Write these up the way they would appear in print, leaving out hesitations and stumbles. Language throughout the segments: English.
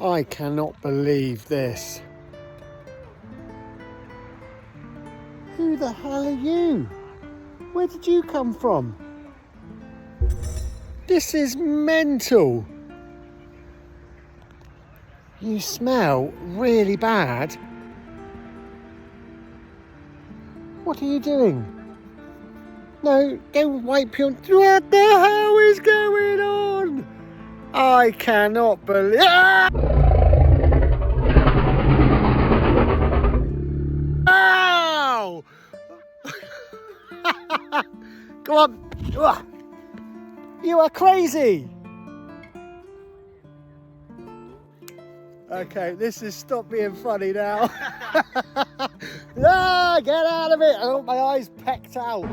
I cannot believe this. Who the hell are you? Where did you come from? This is mental. You smell really bad. What are you doing? No, don't wipe your... What the hell is going on? I cannot believe... Ah! Ow! Come on. Ugh. You are crazy. Okay, this is stop being funny now. Ah, get out of it. Oh, my eyes pecked out.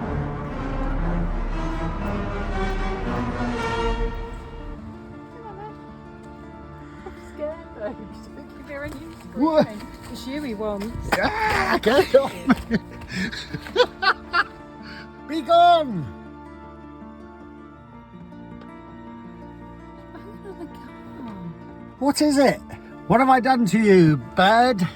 What? It's you he wants. Ah, get off me. Be gone. What is it? What have I done to you, bird?